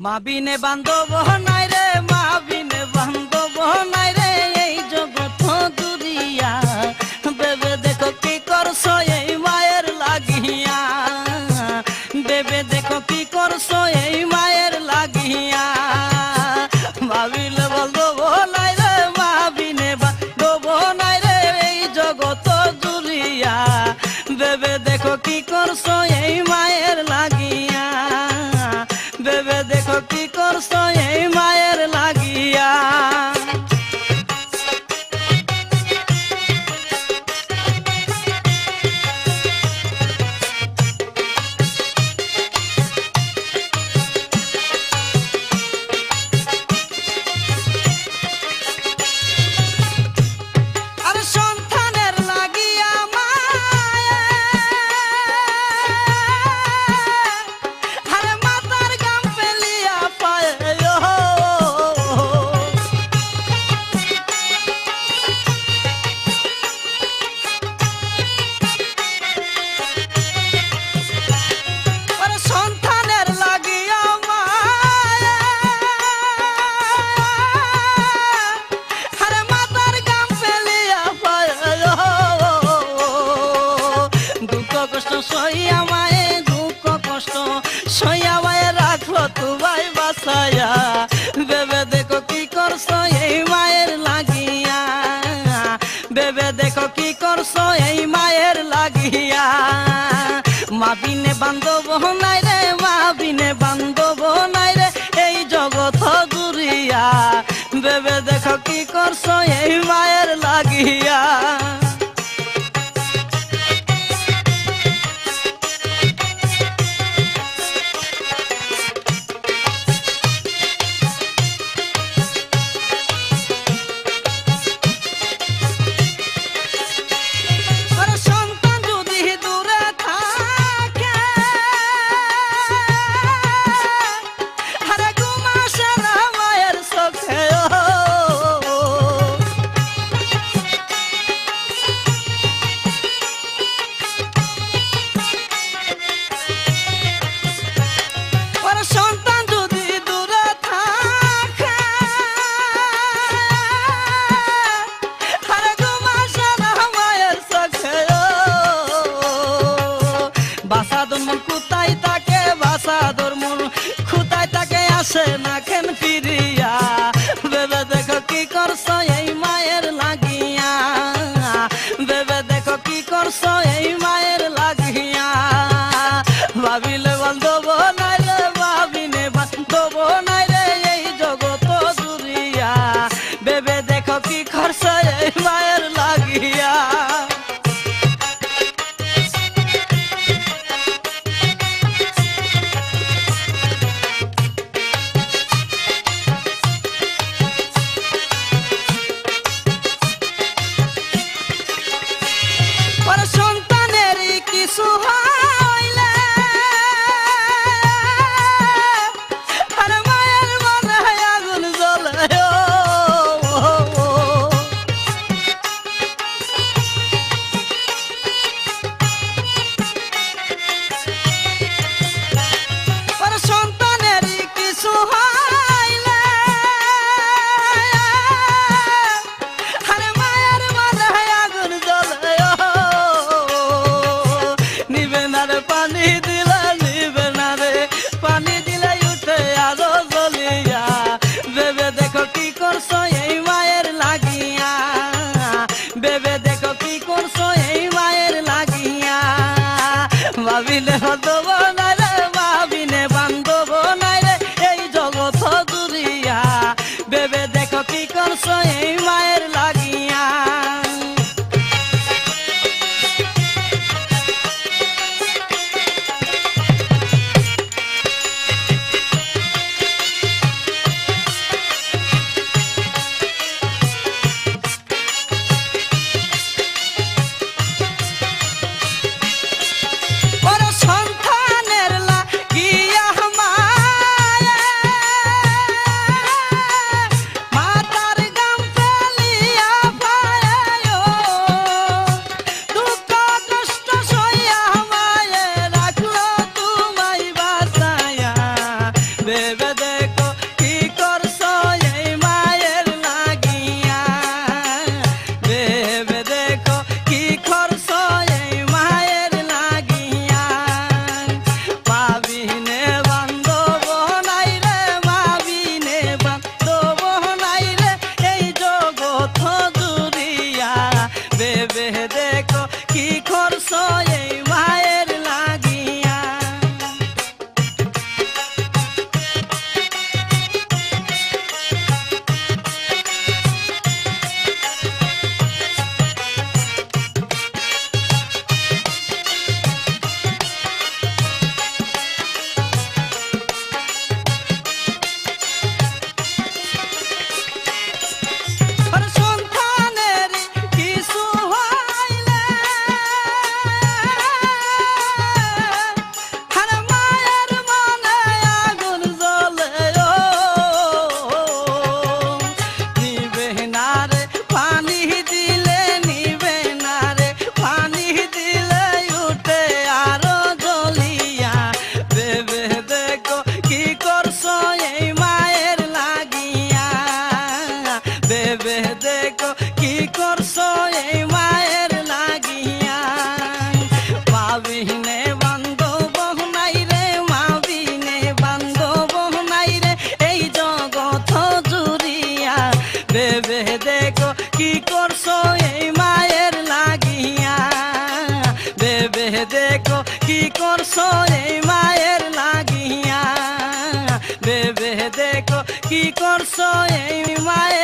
মা বিনে বান্ধব নাই রে, মা বিনে বান্ধব নাই রে, এই জগৎ দুরিয়া। বেবে দেখো কি করছো এই মায়ের লাগিয়া, বেবে দেখো কি করছো এই মায়ের লাগিয়া। ভাবিলে বান্ধব নাই রে, মা বিনে বান্ধব নাই রে, এই জগৎ দুরিয়া। বেবে দেখো কি করছো এই মায়ের লাগিয়া, বেবে দেখো কি করছো এই মায়ের লাগিয়া। আর সন্তানের লাগিয়া মায়ে, আরে মাতার গাম ফেলিয়া পায়ে। আরে সন্তানের লাগিয়া মায়ে, আরে মাতার গাম ফেলিয়া পায়ে। দুঃখ কষ্ট সইয়া মায়ে, দুঃখ কষ্ট সইয়া মায়ে রাখলো তোমায় বাঁচায়া। বেবে দেখো কি করছো এই মায়ের লাগিয়া, বেবে দেখো কি করছো এই মায়ের লাগিয়া। মা বিনে বান্ধব নাই রে, মা বিনে বান্ধব নাই রে, এই জগৎ দুরিয়া। বেবে দেখো কি করছো এই মায়ের লাগিয়া। আরে সন্তান যদি দূরে থাকে, আরে ঘুম আসে না মায়ের চোখে। আরে সন্তান যদি দূরে থাকে, আরে ঘুম আসে না মায়ের চোখে। বাসাদর মন কোথায় থাকে, বাসাদর মন কোথায় থাকে, আসে না কেন ফিরিয়া। বেবে দেখো কি করছো এই মায়ের লাগিয়া, বেবে দেখো কি করছো এই মায়ের লাগিয়া। ভাবিলে বান্ধব নাই রে, ভাবিনে বান্ধব নাই রে, এই জগৎ দুরিয়া। বেবে দেখো কি করছো এই মায়ের লাগিয়া। আর সন্তানের কিছু হইলে, আর মায়ের মনে আগুন জ্বলে। আর সন্তানের কিছু হইলে, আর মায়ের মনে আগুন জ্বলে। নিবে না রে পানি দিলে, নিবে না রে পানি দিলে, উঠে আরো জ্বলিয়া। বেবে দেখো কি করছো এই মায়ের লাগিয়া, বেবে দেখো কি করছো এই মায়ের লাগিয়া। ভাবিলে বান্ধব নাই রে, ভাবিনে বান্ধব নাই রে, এই জগৎ দুরিয়া। বেবে দেখো কি করছো এই মায়ের লাগিয়া। ওরে সন্তান বিনে বান্ধব নাই রে, মা বিনে বান্ধব নাই রে এই জগৎ জুড়িয়া। ভেবে দেখো কি করছো এই মায়ের লাগিয়া, ভেবে দেখো কি করছো এই মায়ের লাগিয়া, ভেবে দেখো কি করছো এই মায়ের